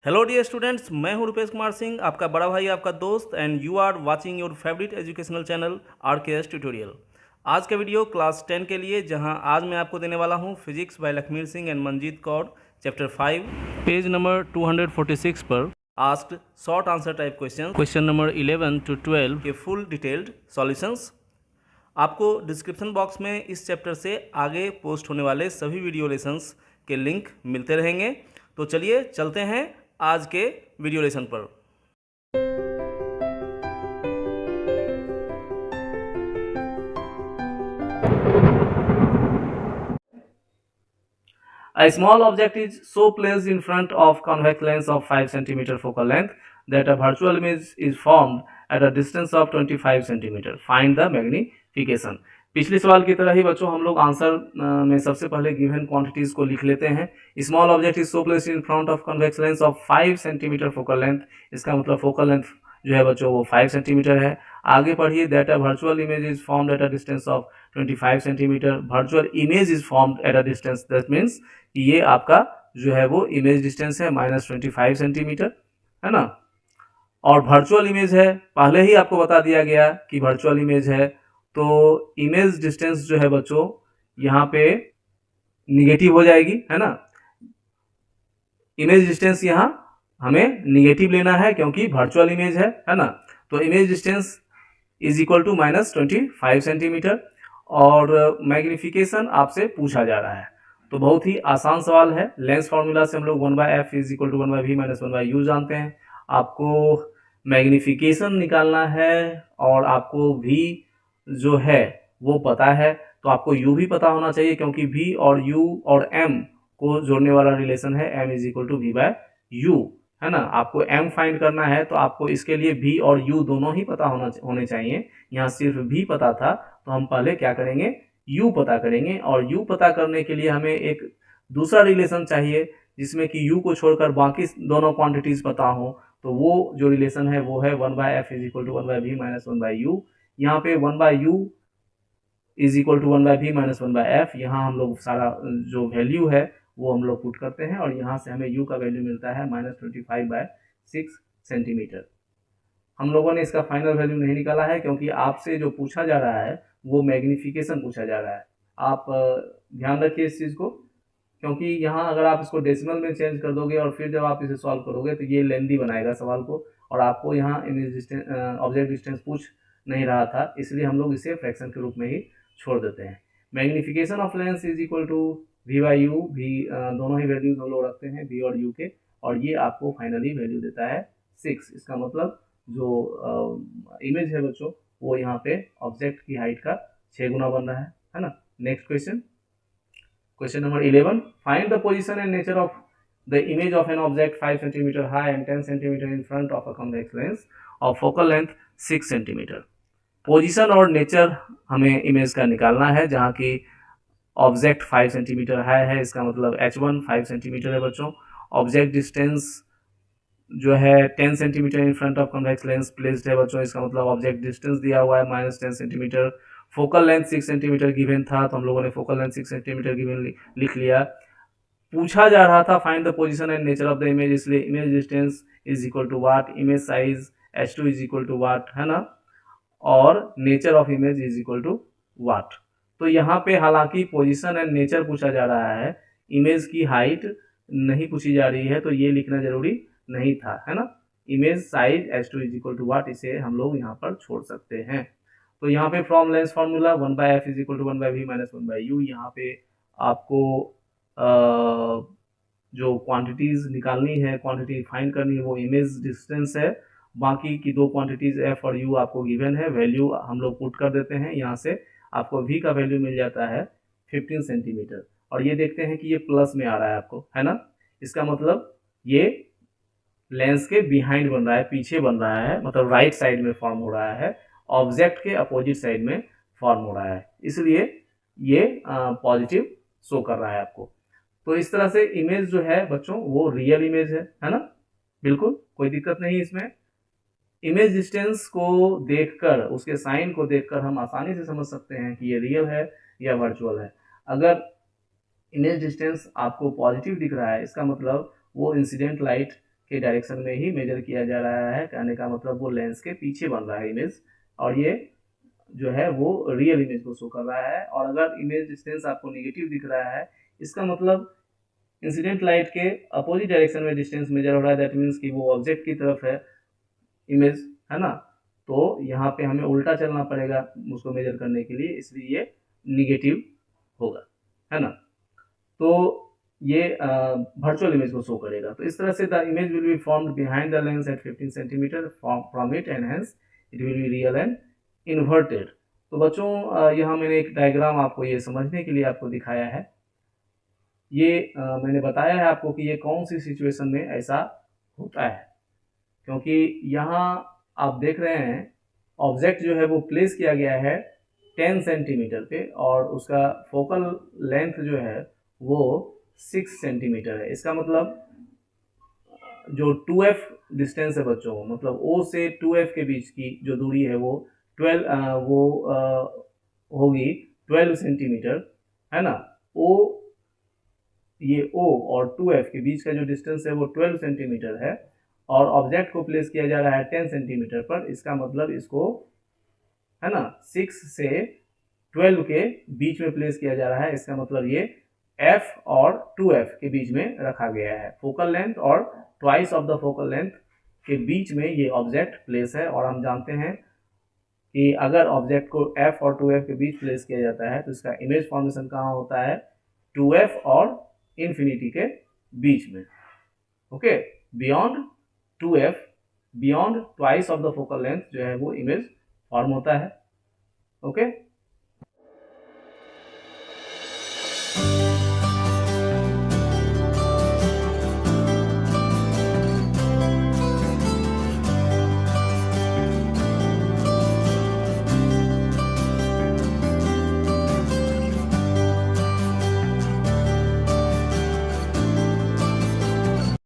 Hello dear students, मैं हूं रुपेश कुमार सिंह, आपका बड़ा भाई, आपका दोस्त, and you are watching your favourite educational channel RKS tutorial. आज का वीडियो क्लास 10 के लिए, जहां आज मैं आपको देने वाला हूं physics bye Lakhmir Singh and Manjeet Kaur, chapter 5, page number 246 पर asked short answer type question number 11 to 12 के फुल डिटेल्ड सॉल्यूशंस। आपको डिस्क्रिप्शन बॉक्स में इस चैप्टर से आगे पोस्ट होने वाले सभी वीडियो लेसन्स के लिंक मिलते रहेंगे। तो चलिए चलते हैं आज के वीडियो लेसन पर। A small object is so placed in front of convex lens of 5 cm focal length that a virtual image is formed at a distance of 25 cm. Find the magnification. पिछले सवाल की तरह ही बच्चों हम लोग answer में सबसे पहले गिवन क्वांटिटीज को लिख लेते हैं। Small object is so placed in front of convex lens of 5 centimetre focal length. इसका मतलब फोकल लेंथ जो है बच्चों वो 5 सेंटीमीटर है। आगे पढ़िए, that a virtual image is formed at a distance of 25 centimetre. Virtual image is formed at a distance, that means ये आपका जो है वो इमेज डिस्टेंस है -25 सेंटीमीटर, है ना। और वर्चुअल इमेज है, पहले ही आपको बता दिया गया कि वर्चुअल इमेज है, तो इमेज डिस्टेंस जो है बच्चों यहाँ पे निगेटिव हो जाएगी, है ना। इमेज डिस्टेंस यहाँ हमें निगेटिव लेना है क्योंकि वर्चुअल इमेज है ना। तो image distance is equal to -25 centimetre. और मैग्निफिकेशन आपसे पूछा जा रहा है, तो बहुत ही आसान सवाल है। लेंस फॉर्मूला से हम लोग 1/f is equal to 1/v - 1/u जानते हैं। आपको मैग्निफिकेशन निकालना है और आपको v जो है वो पता है, तो आपको u भी पता होना चाहिए क्योंकि v और u और m को जोड़ने वाला रिलेशन है m is equal to v/u, है ना। आपको m फाइंड करना है तो आपको इसके लिए v और u दोनों ही पता होने चाहिए। यहाँ सिर्फ v पता था तो हम पहले क्या करेंगे, u पता करेंगे। और u पता करने के लिए हमें एक दूसरा रिलेशन चाहिए जिसमें कि u को छोड़कर बाकी दोनों क्वांटिटीज पता हो, तो वो जो रिलेशन है वो है 1/f is equal to 1/v - 1/u। यहाँ पे 1/u is equal to 1/v - 1/f, यहाँ हम लोग सारा जो वैल्यू है वो हम लोग पुट करते हैं और यहाँ से हमें u का वैल्यू मिलता है -25/6 सेंटीमीटर। हम लोगों ने इसका फाइनल वैल्यू नहीं निकाला है क्योंकि आपसे जो पूछा जा रहा है वो मैग्निफिकेशन पूछा जा रहा है। आप ध्यान रखिए इस चीज़ को, क्योंकि यहाँ अगर आप इसको डेसिमल में चेंज कर दोगे और फिर जब आप इसे सॉल्व करोगे तो ये लेंदी बनाएगा सवाल को, और आपको यहाँ इमेज डिस्टेंस ऑब्जेक्ट डिस्टेंस पूछ नहीं रहा था, इसलिए हम लोग इसे फ्रैक्शन के रूप में ही छोड़ देते हैं। Magnification of lens is equal to v/u, v दोनों ही वैल्यूज हम लोग रखते हैं v और u के, और ये आपको फाइनली वैल्यू देता है 6। इसका मतलब जो इमेज है बच्चों वो यहाँ पे ऑब्जेक्ट की हाइट का 6 गुना बन रहा है ना। Next question number 11, find the position and nature of the image of an object 5 centimetre high and 10 centimetre in front of a convex lens of focal length 6 centimetre. Position और nature हमें image का निकालना है, जहाँ की object 5 centimetre high है, इसका मतलब h1 5 सेंटीमीटर है बच्चों। ऑब्जेक्ट डिस्टेंस जो है 10 centimetre in front of convex lens placed है बच्चों, इसका मतलब ऑब्जेक्ट डिस्टेंस दिया हुआ है -10 centimetre. Focal length 6 centimetre given था, तो हम लोगों ने फोकल लेंथ 6 सेंटीमीटर गिवन लिख लिया। पूछा जा रहा था find the position and nature of the image, इसलिए image distance is equal to what, image size h2 is equal to what, है ना, और nature of image is equal to what. तो यहाँ पे हालांकि पोजीशन एंड नेचर पूछा जा रहा है, इमेज की हाइट नहीं पूछी जा रही है, तो ये लिखना जरूरी नहीं था, है ना। Image size h2 is equal to what, इसे हम लोग यहाँ पर छोड़ सकते हैं। तो यहाँ पे from lens formula 1/f is equal to 1/v - 1/u, यहाँ पे आपको जो क्वांटिटीज निकालनी है, क्वांटिटी फाइंड करनी है, वो इमेज डिस्टेंस है। बाकी की दो क्वांटिटीज f और u आपको गिवन है, वैल्यू हम लोग पुट कर देते हैं। यहाँ से आपको v का वैल्यू मिल जाता है 15 सेंटीमीटर, और ये देखते हैं कि ये प्लस में आ रहा है आपको, है ना। इसका मतलब ये लेंस के बिहाइंड बन रहा है, पीछे बन रहा है, मतलब राइट साइड में फॉर्म हो रहा है, ऑब्जेक्ट के अपोजिट साइड में फॉर्म हो रहा है, इसलिए ये पॉजिटिव शो कर रहा है आपको। तो इस तरह से इमेज जो है बच्चों वो रियल इमेज है ना, बिल्कुल कोई दिक्कत नहीं इसमें। इमेज डिस्टेंस को देखकर, उसके साइन को देखकर हम आसानी से समझ सकते हैं कि ये रियल है या वर्चुअल है। अगर इमेज डिस्टेंस आपको पॉजिटिव दिख रहा है, इसका मतलब वो इंसिडेंट लाइट के डायरेक्शन में ही मेजर किया जा रहा है। कहने का मतलब वो लेंस के पीछे बन रहा है इमेज, और ये जो है वो रियल इमेज को शो कर रहा है। और अगर इमेज डिस्टेंस आपको निगेटिव दिख रहा है, इसका मतलब इंसिडेंट लाइट के अपोजिट डायरेक्शन में डिस्टेंस मेजर हो रहा है, दैट मीन्स कि वो ऑब्जेक्ट की तरफ है इमेज, है ना। तो यहाँ पे हमें उल्टा चलना पड़ेगा उसको मेजर करने के लिए, इसलिए ये निगेटिव होगा, है ना। तो ये वर्चुअल इमेज को शो करेगा। तो इस तरह से the image will be formed behind the lens at 15 centimetre from it, and hence it will be real and inverted. तो बच्चों यहाँ मैंने एक डायग्राम आपको ये समझने के लिए आपको दिखाया है। ये मैंने बताया है आपको कि ये कौन सी सिचुएशन में ऐसा होता है, क्योंकि यहाँ आप देख रहे हैं ऑब्जेक्ट जो है वो प्लेस किया गया है 10 सेंटीमीटर पे, और उसका फोकल लेंथ जो है वो 6 सेंटीमीटर है। इसका मतलब जो 2f डिस्टेंस है बच्चों, मतलब O से 2f के बीच की जो दूरी है वो 12 होगी 12 सेंटीमीटर, है ना। ये O और 2f के बीच का जो डिस्टेंस है वो 12 सेंटीमीटर है, और ऑब्जेक्ट को प्लेस किया जा रहा है 10 सेंटीमीटर पर। इसका मतलब इसको, है ना, 6 से 12 के बीच में प्लेस किया जा रहा है। इसका मतलब ये f और 2f के बीच में रखा गया है। फोकल लेंथ और twice of the focal length के बीच में ये ऑब्जेक्ट प्लेस है। और हम जानते हैं कि अगर ऑब्जेक्ट को f और 2f के बीच प्लेस किया जाता है तो इसका इमेज फॉर्मेशन कहाँ होता है, 2f और इन्फिनिटी के बीच में। Okay, beyond 2f, beyond twice of the focal length जो है वो इमेज फॉर्म होता है। ओके।